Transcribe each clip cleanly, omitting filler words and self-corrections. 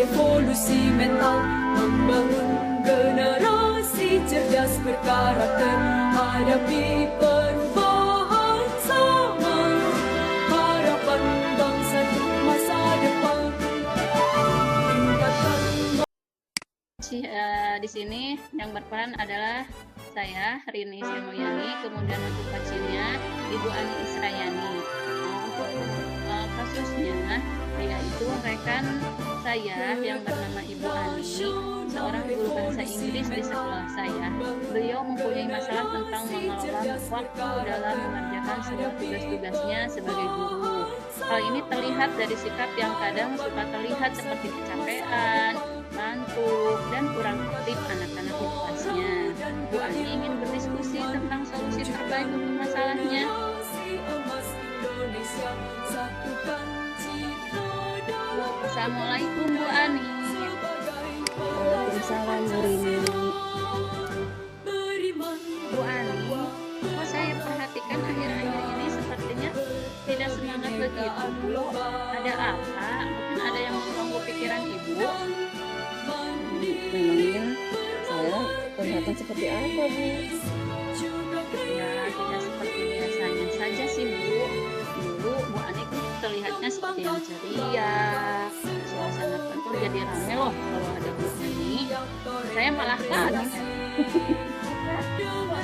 revolusi mental, membangun generasi cerdas berkarakter, hadapi perubahan zaman, harapan bangsa untuk masa depan. Tingkatkan Di sini yang berperan adalah saya, Rini Srimulyani, kemudian untuk pasiennya Ibu Ani Israyani. Untuk kasusnya, yaitu rekan saya yang bernama Ibu Ani, seorang guru bahasa Inggris di sekolah saya. Beliau mempunyai masalah tentang mengelola waktu dalam mengerjakan semua tugas-tugasnya sebagai guru. Hal ini terlihat dari sikap yang kadang suka terlihat seperti kecapean, ngantuk, dan kurang aktif anak-anak di kelasnya. Bu Ani ingin berdiskusi tentang solusi terbaik untuk masalahnya. Assalamualaikum Bu Ani. Waalaikumsalam Bu Rini. Bu Ani, kok saya perhatikan akhir-akhir ini sepertinya tidak semangat begitu Bu. Ada apa? Mungkin ada yang mengganggu pikiran Ibu? Memangnya saya kelihatan seperti apa Bu? Ya, tidak seperti biasanya saja sih Bu. Dulu Bu Ani terlihatnya seperti yang ceria. Suasana kantor jadi ramai loh kalau ada Bu Ani. Saya malah kaget.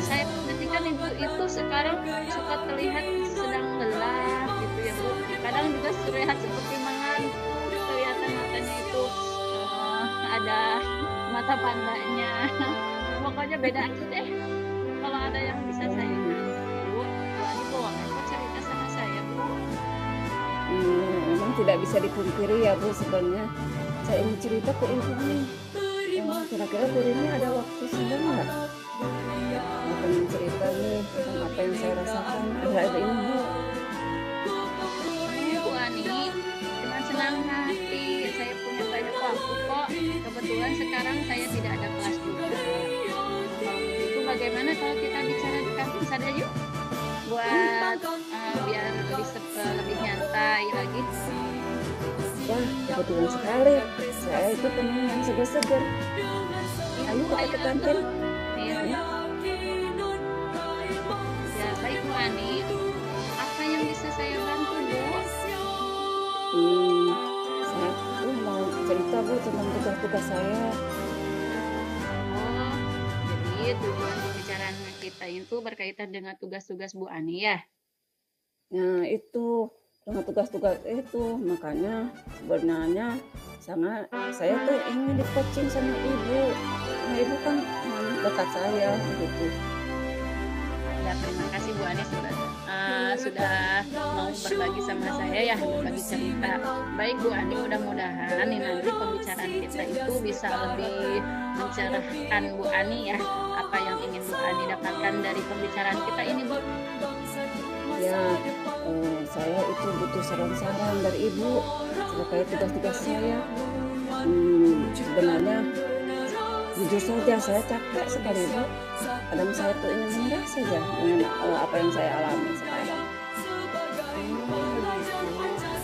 Saya perhatikan Ibu itu sekarang suka terlihat sedang lelah gitu ya Bu. Kadang juga terlihat seperti mengantuk. Kelihatan matanya itu ada mata pandanya. Pokoknya beda aja deh. Kalau ada yang bisa saya bantu, Bu Ani boleh kok cerita sama saya Bu. Memang tidak bisa dipungkiri ya Bu, sebenarnya saya ingin cerita ke Ibu nih. Kira-kira Bu Rini ada waktu senggang nggak? Saya pengen cerita nih tentang apa yang saya rasakan akhir-akhir ini Bu. Bu Ani, dengan senang hati saya punya banyak waktu kok. Kebetulan sekarang saya tidak ada kelas juga. Kalau begitu bagaimana kalau kita bicara di kantin saja yuk? Buat biar lebih nyantai lagi. Wah, kebetulan sekali. Saya itu pengen yang segar-segar. Ayo kita ke kantin. Iya. Ya, baik Bu Ani. Apa yang bisa saya bantu Bu? Saya tuh mau cerita Bu tentang tugas-tugas saya. Oh, jadi tujuan pembicaraan kita itu berkaitan dengan tugas-tugas Bu Ani ya? Nah itu dengan tugas-tugas itu makanya sebenarnya saya tuh ingin di coaching sama Ibu. Nah Ibu kan dekat saya gitu. Ya, terima kasih Bu Ani sudah mau berbagi sama saya ya, berbagi cerita. Baik Bu Ani, mudah-mudahan nih nanti pembicaraan kita itu bisa lebih mencerahkan Bu Ani ya, apa yang ingin Bu Ani dapatkan dari pembicaraan kita ini Bu. Ya, saya itu butuh saran-saran dari Ibu terkait tugas-tugas saya. Sebenarnya jujur saja saya capek sekali Bu. Kadang saya tuh ingin menyerah saja dengan apa yang saya alami sekarang.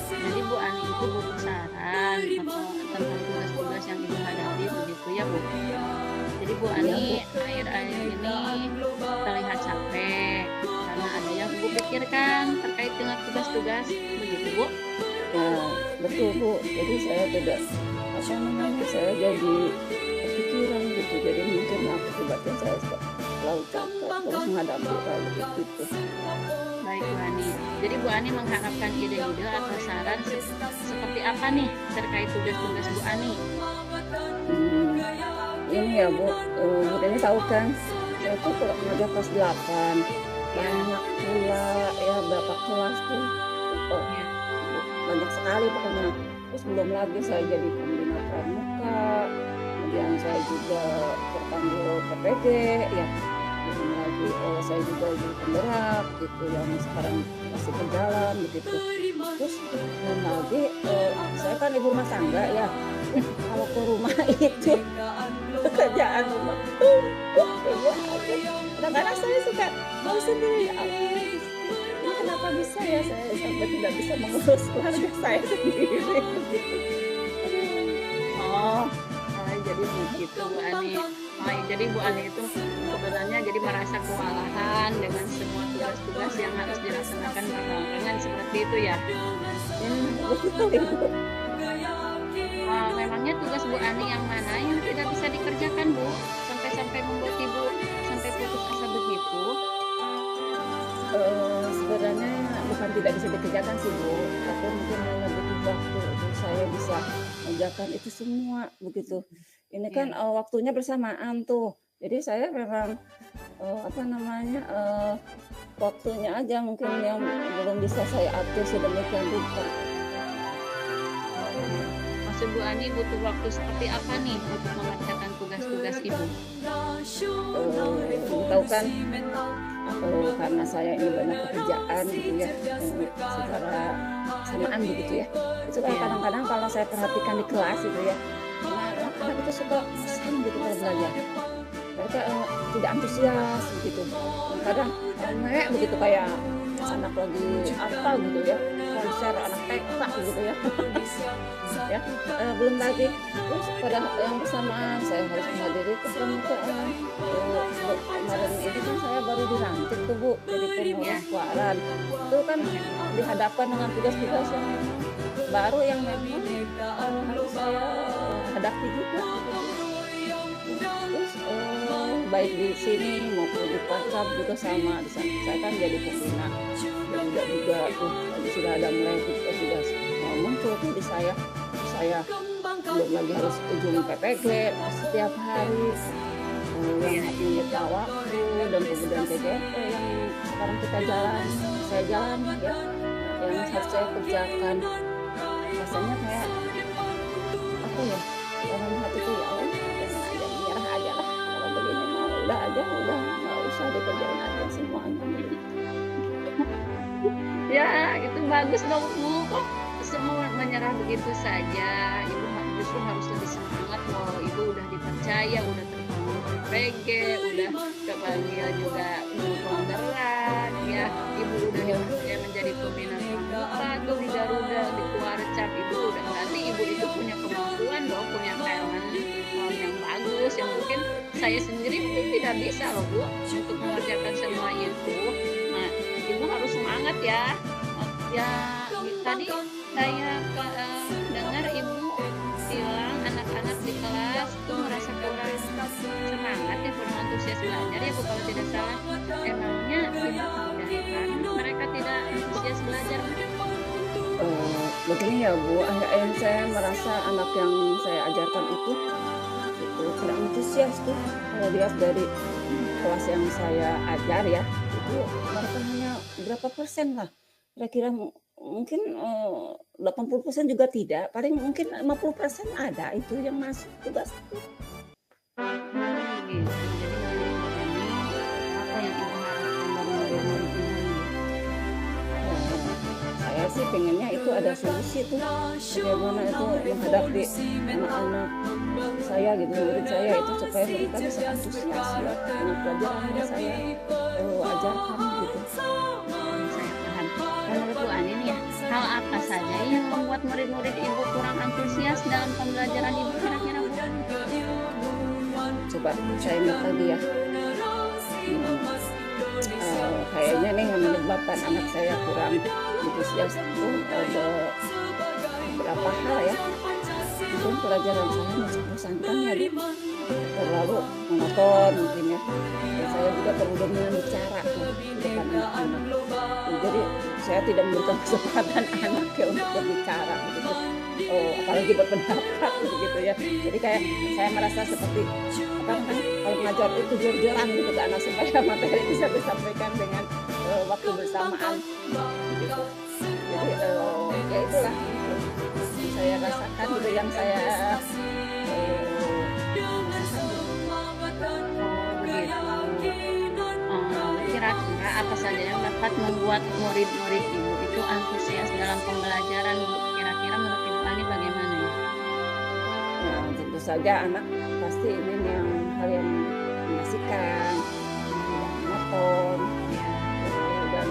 Jadi Bu Ani itu butuh saran tentang tugas-tugas yang Ibu hadapi begitu ya Bu. Jadi Bu Ani akhir-akhir ini terlihat capek karena ada yang Ibu pikirkan terkait dengan tugas-tugas begitu Bu. Ya betul Bu. Jadi saya tidak saya jadi kepikiran gitu. Jadi mungkin akibatnya saya selalu capek terus menghadapi hal begitu. Baik Bu Ani. Jadi Bu Ani mengharapkan ide-ide atau saran seperti apa nih terkait tugas-tugas Bu Ani? Ini ya Bu, Bu Deni tahu kan, saya tuh kalau mengajar kelas 8 banyak pula ya berapa kelas tuh, banyak sekali pokoknya. Terus belum lagi saya jadi pembina pramuka, kemudian saya juga terpanggil PPG ya. Belum lagi saya juga jadi penggerak gitu yang sekarang masih berjalan begitu. Terus belum lagi saya kan ibu rumah tangga ya. Kalau ke rumah itu pekerjaan rumah kadang-kadang saya suka mau sendiri ini kenapa bisa ya saya sampai tidak bisa mengurus keluarga saya sendiri. Jadi Bu Ani itu sebenarnya jadi merasa kewalahan dengan semua tugas-tugas yang harus dilaksanakan berbarengan seperti itu ya. Betul Ibu. Memangnya tugas Bu Ani yang mana yang tidak bisa dikerjakan Bu? Sampai-sampai membuat Ibu sampai putus asa begitu? Sebenarnya bukan tidak bisa dikerjakan sih Bu, tapi mungkin hanya butuh waktu untuk saya bisa mengerjakan itu semua begitu. Ini kan waktunya bersamaan tuh, jadi saya memang apa namanya waktunya aja mungkin yang belum bisa saya atur sedemikian rupa. Maksud Bu Ani butuh waktu seperti apa nih untuk mengerjakan tugas-tugas Ibu? Ibu tahu kan, karena saya ini banyak pekerjaan gitu ya, secara samaan begitu ya. Itu kan kadang-kadang kalau saya perhatikan di kelas gitu ya, anak-anak itu suka bosan gitu kalau belajar. Mereka tidak antusias begitu. Kadang rame begitu kayak anak lagi apa gitu ya, konser anak TK gitu ya. Ya, belum lagi terus pada yang bersamaan saya harus menghadiri kepramukaan. Kemarin itu kan saya baru dilantik tuh Bu jadi pengurus Waran. Itu kan dihadapkan dengan tugas-tugas yang baru yang memang harus saya hadapi juga. Terus baik di sini maupun di pasar juga sama. Di sana saya kan jadi pembina dan juga tuh sudah ada mulai sudah muncul tuh di saya belum lagi harus ujung PPG setiap hari yang menyita waktu dan kemudian TGP yang sekarang saya jalan ya, yang harus saya kerjakan. Rasanya kayak apa ya, dalam hati itu ya Allah pengen aja menyerah aja lah, kalau begini mau udah nggak usah dikerjain aja semuanya. Ya itu bagus dong Bu, kok semua menyerah begitu saja. Ibu justru harus lebih semangat loh. Ibu udah dipercaya, udah terpanggil PG, udah kepanggil juga untuk penggerak ya. Ibu udah dipercaya menjadi pembina pramuka tuh di Garuda, di Kuarcap. Ibu udah berarti ibu itu punya kemampuan dong, punya talent yang bagus yang mungkin saya sendiri mungkin tidak bisa loh Bu untuk mengerjakan semua itu. Nah, ibu harus semangat ya. Ya tadi saya dengar ibu bilang anak-anak di kelas itu merasa kurang semangat ya, kurang antusias belajar ya Bu kalau tidak salah. Emangnya ibu tahu dari mana mereka tidak antusias belajar? Begini ya Bu, akhir-akhir saya merasa anak yang saya ajarkan itu kurang antusias tuh. Kalau lihat dari kelas yang saya ajar ya, itu mereka hanya berapa persen lah. Kira-kira mungkin 80% juga tidak, paling mungkin 50% ada itu yang masuk tugas itu. Gitu. Jadi apa yang ibu harapkan dari murid-murid ini? Saya sih pengennya itu ada solusi tuh, bagaimana itu menghadapi anak-anak saya gitu, murid saya itu supaya mereka bisa antusias ya dengan pelajaran yang saya ajarkan gitu. Menurut Bu Ani nih ya, hal apa saja yang membuat murid-murid ibu kurang antusias dalam pembelajaran ibu kira-kira Bu? Coba saya ingat lagi ya. Kayaknya nih yang menyebabkan anak saya kurang antusias itu ada beberapa hal ya. Mungkin pelajaran saya masih bosankan ya Bu, terlalu monoton mungkin ya. Dan saya juga perlu dengan bicara tuh depan anak-anak. Jadi saya tidak memberikan kesempatan anak ya untuk berbicara begitu. Apalagi berpendapat begitu ya. Jadi kayak saya merasa seperti apa namanya, kalau mengajar itu jor-joran gitu ke anak supaya materi bisa disampaikan dengan waktu bersamaan gitu. Jadi ya itulah yang saya rasakan gitu, yang saya Kira-kira apa saja yang dapat membuat murid-murid ibu itu antusias dalam pembelajaran Bu? Kira-kira menurut Ibu Ani bagaimana ya? tentu saja anak pasti ingin yang hal yang mengasihkan, yang monoton, Ya, dan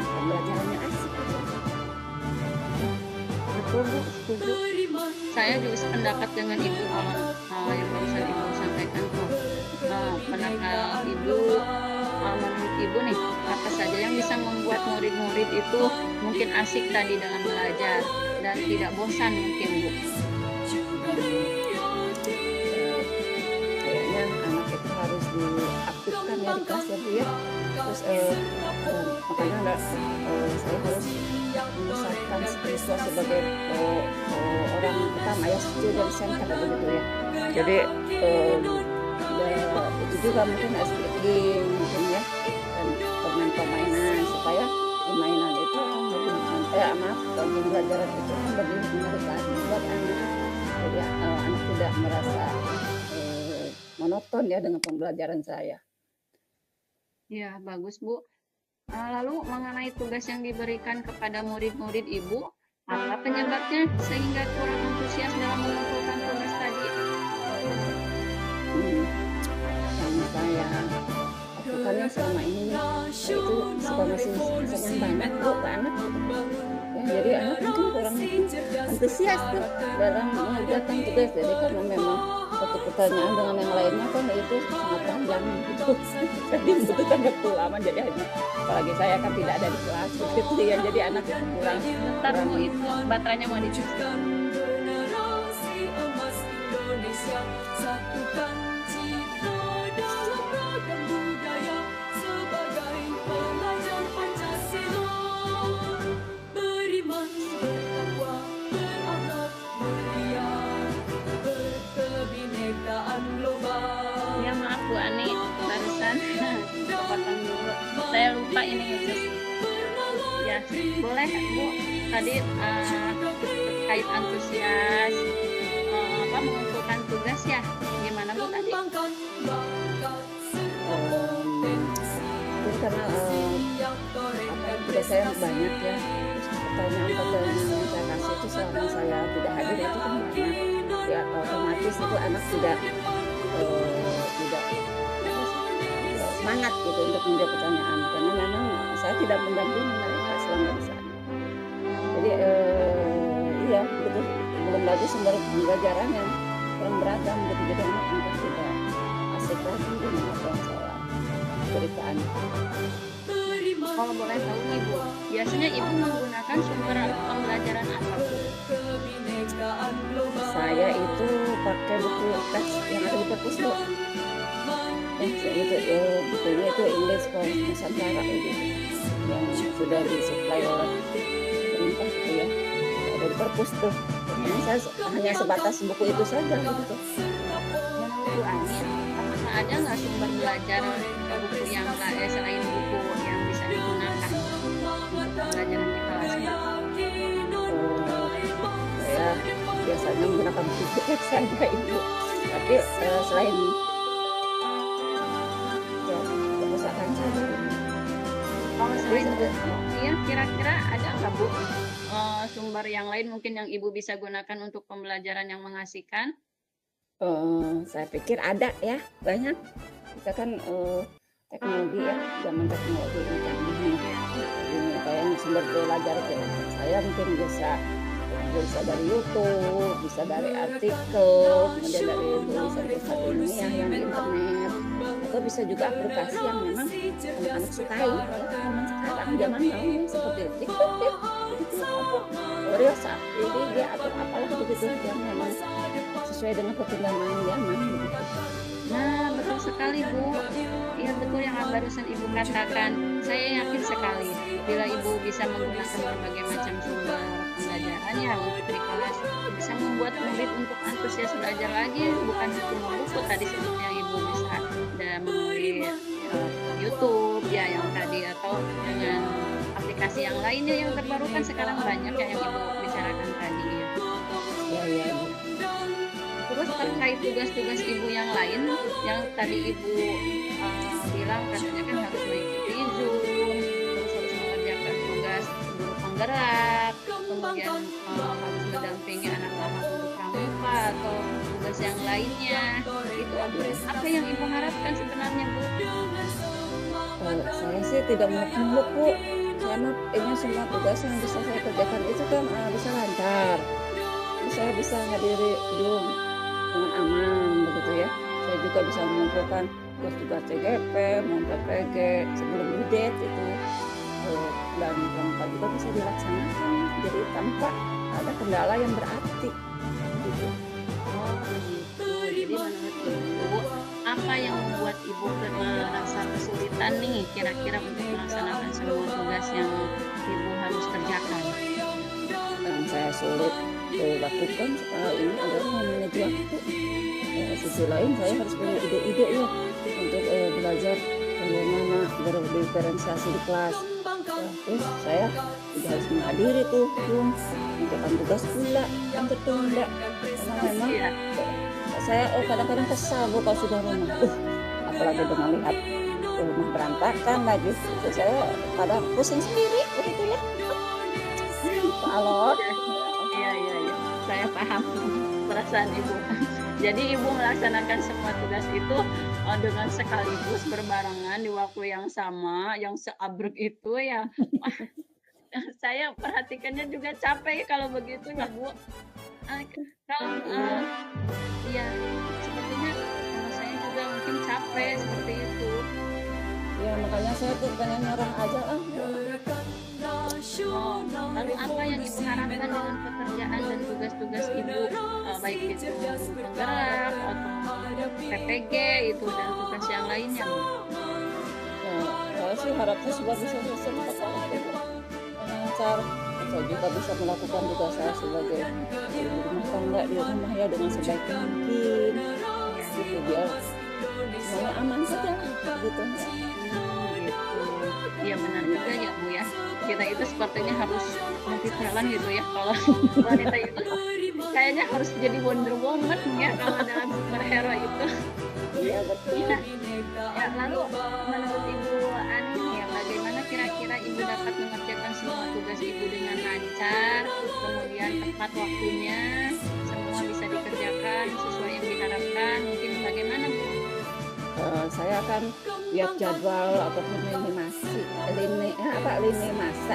pembelajarannya asik gitu. betul Bu, setuju. Saya juga sependapat dengan Ibu kalau hal yang barusan Ibu sampaikan tuh. Menurut Ibu nih, apa saja yang bisa membuat murid-murid itu mungkin asik tadi dalam belajar dan tidak bosan mungkin, Bu? Kayaknya anak itu harus diaktifkan ya di kelas ya Bu ya. Terus makanya saya harus memisahkan siswa sebagai orang pertama ya, student center begitu ya. Jadi itu juga mungkin SPG mungkin ya, dan permainan supaya permainan itu pembelajaran itu kan lebih menarik lagi buat anak. Jadi anak tidak merasa monoton ya dengan pembelajaran saya. Ya, bagus, Bu. Lalu mengenai tugas yang diberikan kepada murid-murid Ibu, apa penyebabnya sehingga kurang antusias dalam mengumpulkan tugas tadi? Yang saya lakukannya selama ini itu suka ngasih yang banyak Bu ke anak gitu. Ya, jadi anak mungkin kurang antusias tuh dalam mengerjakan tugas. Jadi karena memang satu pertanyaan dengan yang lainnya kan itu sangat panjang gitu. Jadi membutuhkan waktu lama. Jadi apalagi saya kan tidak ada di kelas gitu ya. Jadi anak kurang. Bentar Bu, itu baterainya mau dicus. Generasi emas Indonesia, satukan citra dalam ragam budaya sebagai pelajar Pancasila. Beriman, bertakwa, berakhlak mulia, berkebinekaan global. Ya maaf Bu Ani, barusan kepotong dulu. Saya lupa ini ngecus. Ya, boleh Bu. Tadi terkait antusias mengumpulkan tugas ya. Gimana Bu tadi? Itu karena tugas saya banyak ya. Terus pertanyaan-pertanyaan yang saya kasih itu selama saya tidak hadir itu kan banyak. Ya otomatis itu anak tidak semangat gitu untuk menjawab pertanyaan, karena memang saya tidak mendampingi mereka selama di sana. Jadi iya begitu, belum lagi sumber pembelajaran yang kurang beragam gitu, jadi anak mungkin tidak asik lagi dengan apa yang saya berikan. Kalau boleh tahu nih Bu, biasanya Ibu menggunakan sumber pembelajaran apa Bu? Saya itu pakai buku teks yang ada di perpus Bu. Bukunya itu English for Nusantara gitu, yang sudah disuplai oleh pemerintah gitu ya, ada di perpus tuh. Jadi saya hanya sebatas buku itu saja gitu. Menurut Bu Ani, apakah ada nggak sumber belajar buku yang selain buku yang bisa digunakan untuk pembelajaran di kelas? Saya biasanya menggunakan buku teks saja Ibu, tapi selain perpustakaan saja. Kalau selain buku, ya kira-kira ada nggak Bu sumber yang lain mungkin yang Ibu bisa gunakan untuk pembelajaran yang mengasihkan? Saya pikir ada ya, banyak. Kita kan teknologi ya, zaman teknologi yang canggih nih. Jadi kayaknya sumber belajar saya mungkin bisa dari YouTube, bisa dari artikel, kemudian dari tulisan-tulisan ilmiah yang di internet, atau bisa juga aplikasi yang memang anak-anak sukai ya, zaman now seperti TikTok ya, begitu apa Reels, dia atau apalah begitu yang memang sesuai dengan perkembangan zaman begitu. Nah, betul sekali Bu. Iya betul yang barusan Ibu katakan. Saya yakin sekali bila Ibu bisa menggunakan berbagai macam sumber pembelajaran ya untuk di kelas, bisa membuat murid untuk antusias belajar lagi, bukan cuma buku tadi seperti yang Ibu bisa melalui YouTube ya yang tadi, atau dengan aplikasi yang lainnya yang terbarukan sekarang banyak ya yang Ibu bicarakan tadi ya. Ya. Terus terkait tugas-tugas Ibu yang lain yang tadi Ibu bilang katanya kan harus mengikuti Zoom, terus harus mengerjakan tugas guru penggerak, kemudian harus mendampingi anak-anak untuk pramuka atau tugas yang lainnya. Itu apa yang Ibu harapkan sebenarnya Bu? Saya sih tidak muluk-muluk Bu, karena ini semua tugas yang bisa saya kerjakan itu kan bisa lancar. Saya bisa hadiri Zoom dengan aman begitu ya. Saya juga bisa mengumpulkan tugas-tugas CGP, mau PPG sebelum due date itu dan pramuka juga bisa dilaksanakan. Jadi tanpa ada kendala yang berarti gitu. Oh begitu. Jadi menurut Ibu, apa yang membuat Ibu merasa kesulitan nih kira-kira untuk melaksanakan semua tugas yang Ibu harus kerjakan? Yang saya sulit lakukan sekarang ini adalah memanage waktu. Sisi lain saya harus punya ide-ide ya untuk belajar bagaimana berdiferensiasi di kelas. Terus saya juga harus menghadiri tuh mengerjakan tugas pula yang tertunda karena memang saya kadang-kadang kesal Bu kalau sudah rumah apalagi dengan lihat rumah berantakan lagi itu saya kadang pusing sendiri begitu ya. Kalau Iya, saya paham perasaan Ibu. Jadi Ibu melaksanakan semua tugas itu dengan sekaligus berbarengan di waktu yang sama, yang seabrek itu ya. Wah, saya perhatikannya juga capek kalau begitu ya Bu. Kalau ya sepertinya saya juga mungkin capek seperti itu. ya makanya saya tuh pengen nyerah aja Oh, lalu apa yang Ibu harapkan dengan pekerjaan dan tugas-tugas Ibu, baik itu penggerak atau PPG itu dan tugas yang lainnya, Bu? Saya sih harapnya sudah bisa selesai tepat waktu lancar. Saya juga bisa melakukan tugas saya sebagai ibu rumah tangga di rumah ya dengan sebaik mungkin gitu biar semuanya aman saja gitu. Iya benar juga ya Bu ya. Kita itu sepertinya harus multi talent gitu ya. Kalau wanita itu kayaknya harus jadi Wonder Woman ya kalau dalam superhero itu. Iya betul. Ya, lalu menurut Ibu Ani ya bagaimana kira-kira Ibu dapat mengerjakan semua tugas Ibu dengan lancar, kemudian tepat waktunya, semua bisa dikerjakan sesuai yang diharapkan. Mungkin bagaimana Bu? Saya akan lihat jadwal ataupun lini masa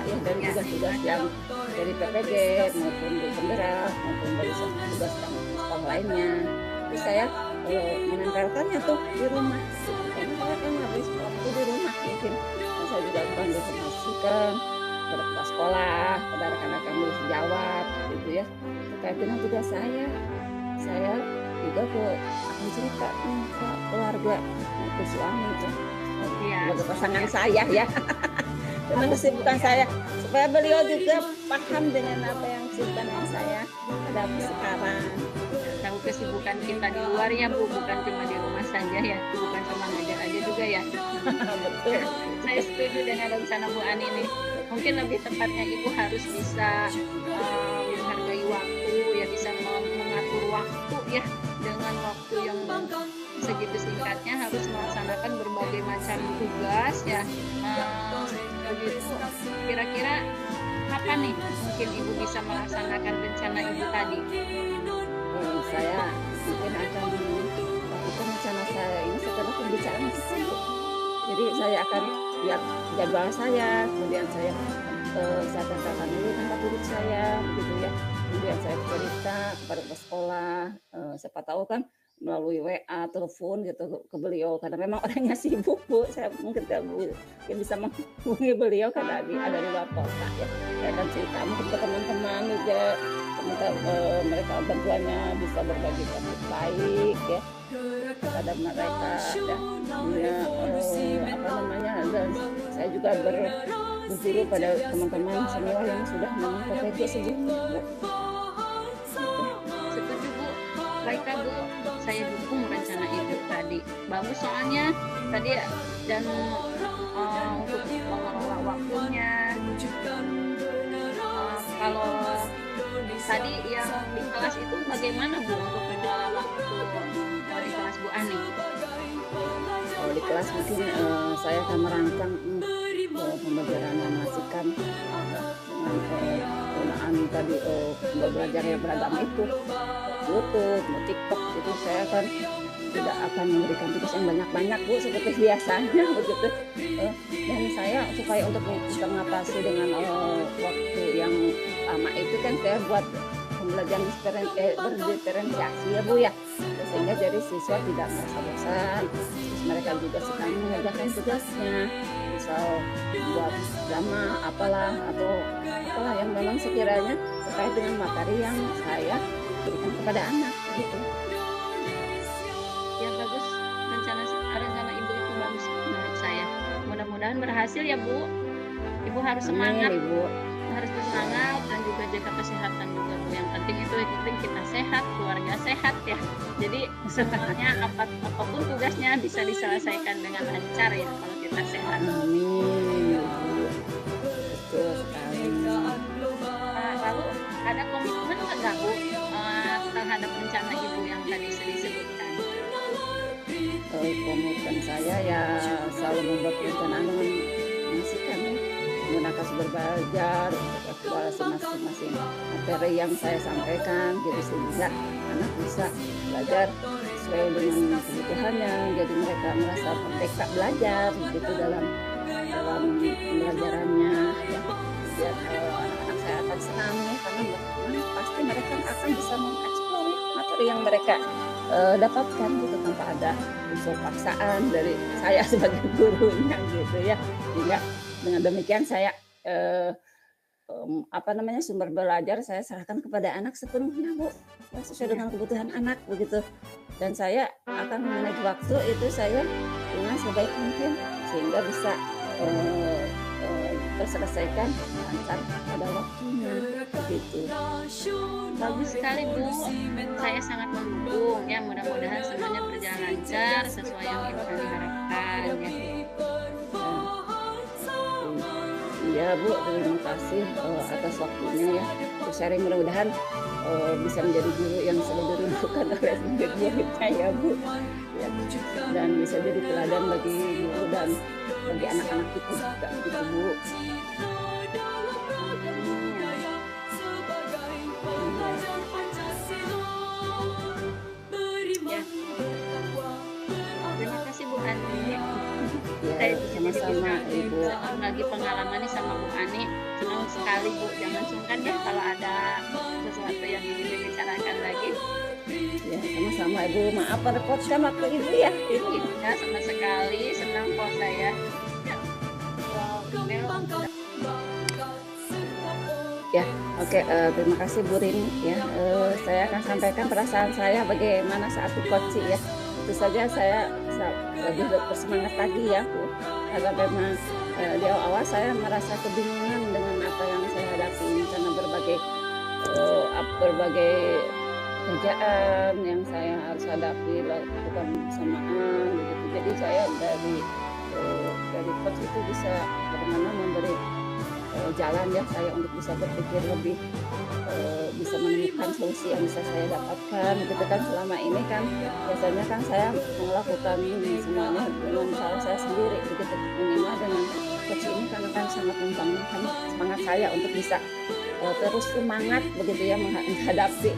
ya dari tugas-tugas yang dari PPG maupun di penggerak maupun dari tugas yang sekolah lainnya. Terus saya menempelkannya tuh di rumah. Karena saya kan habis waktu di rumah mungkin. Dan saya juga akan diinformasikan kepada kepala sekolah, kepada rekan-rekan yang belum jawab gitu ya. Terkait dengan tugas saya juga akan cerita nih ke keluarga ke suami itu sebagai pasangan saya ya dengan kesibukan saya supaya beliau juga paham dengan apa yang kesibukan saya hadapi sekarang. Tahu kesibukan kita di luar ya Bu, bukan cuma di rumah saja ya, bukan cuma ngajar aja juga ya. Betul. Saya setuju dengan rencana Bu Ani nih. Mungkin lebih tepatnya Ibu harus bisa menghargai waktu ya, bisa mengatur waktu ya, dengan waktu yang segitu singkatnya harus melaksanakan berbagai macam tugas ya. Begitu. Kira-kira kapan nih mungkin Ibu bisa melaksanakan rencana Ibu tadi? Saya mungkin akan melakukan rencana saya ini setelah pembicaraan kita. Jadi saya akan lihat jadwal saya, kemudian saya katakan dulu tempat duduk saya, begitu ya. Kemudian saya cerita kepada sekolah, siapa tahu kan melalui WA, telepon gitu ke beliau karena memang orangnya sibuk Bu. Saya mungkin yang bisa menghubungi beliau karena ada di luar kota ya. Saya akan cerita mungkin ke teman-teman juga minta mereka bantuannya bisa berbagi topik baik ya kepada mereka ya. Dan saya juga berguru pada teman-teman senior yang sudah memang PPG sebelumnya Bu. Setuju Bu. Baiklah Bu, saya dukung rencana Ibu tadi. Bagus soalnya tadi ya, dan untuk mengelola waktunya. Kalau tadi yang di kelas itu bagaimana Bu untuk mengelola waktu di kelas Bu Ani? Kalau di kelas mungkin saya akan merancang pembelajaran memasikan dengan penggunaan tadi belajar yang beragam itu YouTube, TikTok itu saya tidak akan memberikan tugas yang banyak-banyak Bu seperti biasanya begitu. Dan saya supaya untuk bisa mengatasi dengan waktu yang lama itu kan saya buat pembelajaran berdiferensiasi ya Bu ya, sehingga jadi siswa tidak merasa bosan, terus mereka juga sedang mengerjakan tugasnya, misal buat drama apalah atau apalah yang memang sekiranya terkait dengan materi yang saya berikan kepada anak gitu. Ya bagus, rencana ibu itu bagus menurut saya. Mudah-mudahan berhasil ya Bu. Ibu harus Amin semangat, Ibu. harus bersemangat dan juga jaga kesehatan juga Bu. Yang penting kita sehat, keluarga sehat ya. Jadi semuanya apapun tugasnya bisa diselesaikan dengan lancar ya kalau kita sehat. Amin Ibu. Betul sekali. Lalu ada komitmen nggak Bu terhadap rencana ibu yang tadi disebutkan? Komitmen saya ya selalu membuat perencanaan dengan mengisikan ya, menggunakan sumber belajar, evaluasi masing-masing materi yang saya sampaikan gitu sehingga anak bisa belajar sesuai dengan kebutuhannya, jadi mereka merasa merdeka belajar gitu dalam pembelajarannya ya. Biar anak-anak saya akan senang ya, karena pasti mereka akan bisa mengeksplor materi yang mereka dapatkan gitu tanpa ada unsur paksaan dari saya sebagai gurunya gitu ya. Sehingga dengan demikian saya sumber belajar saya serahkan kepada anak sepenuhnya Bu, ya, sesuai dengan kebutuhan anak begitu. Dan saya akan memanage waktu itu saya dengan sebaik mungkin sehingga bisa terselesaikan lancar pada waktunya begitu. Bagus sekali Bu, saya sangat mendukung ya, mudah-mudahan semuanya berjalan lancar sesuai yang ibu kami harapkan ya. Iya Bu, terima kasih atas waktunya ya. Untuk sharing mudah-mudahan bisa menjadi guru yang selalu dirindukan oleh murid-muridnya ya Bu. Ya, dan bisa jadi teladan bagi guru dan bagi anak-anak itu juga gitu Bu. Ya, terima kasih Bu Ani. Ya, sama-sama Ibu. Lagi pengalaman nih sama Bu Ani, senang sekali Bu. Jangan sungkan ya kalau ada sesuatu yang ingin dibicarakan lagi. Ya, sama-sama Ibu. Maaf merepotkan waktu Ibu ya. Ya, sama sekali senang kok saya. Ya, oke. Terima kasih Bu Rini ya. Saya akan sampaikan perasaan saya bagaimana saat di coaching ya. Tentu saja saya lebih bersemangat lagi ya Bu. Karena memang di awal saya merasa kebingungan dengan apa yang saya hadapi karena berbagai kerjaan yang saya harus hadapi lakukan bersamaan begitu. Jadi saya dari coach itu bisa bagaimana memberi jalan ya saya untuk bisa berpikir lebih bisa menemukan solusi yang bisa saya dapatkan gitu kan. Selama ini kan biasanya kan saya melakukan semuanya dengan cara saya sendiri begitu. Minimal dengan coach ini karena kan sangat membangunkan semangat saya untuk bisa terus semangat begitu ya menghadapi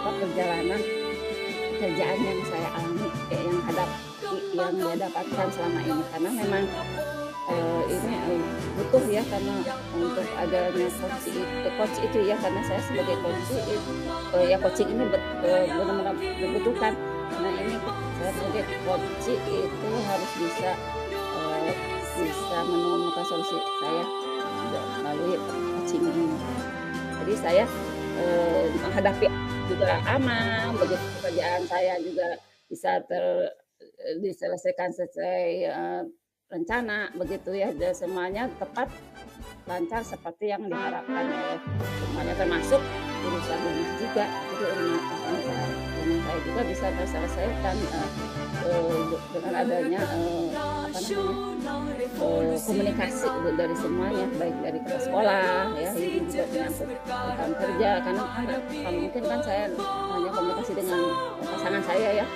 perjalanan kerjaan yang saya alami yang saya dapatkan selama ini, karena memang ini butuh ya, karena untuk adanya coach itu ya, karena saya sebagai coach ya coaching ini benar-benar dibutuhkan. Karena ini saya sebagai coach itu harus bisa menemukan solusi saya melalui coaching ini. Jadi saya menghadapi juga aman, begitu pekerjaan saya juga bisa diselesaikan sesuai rencana begitu ya, dan semuanya tepat lancar seperti yang diharapkan oleh semuanya, termasuk urusan rumah juga. Jadi rumah saya juga bisa terselesaikan dengan adanya komunikasi dari semuanya, baik dari kepala sekolah ya, ini juga menyangkut rekan kerja, karena kalau mungkin kan saya hanya komunikasi dengan pasangan saya ya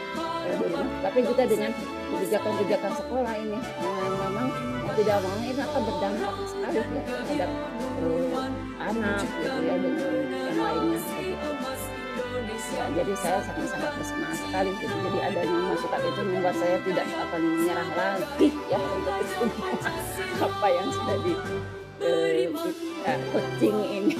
di rumah, tapi juga dengan kebijakan sekolah ini yang memang tidak mau ini akan berdampak sekali ya terhadap anak gitu ya, dengan yang lainnya begitu. Ya, jadi saya sangat-sangat bersemangat sekali gitu. Jadi adanya masukan itu membuat saya tidak akan menyerah lagi ya untuk semua apa yang sudah di coaching ini.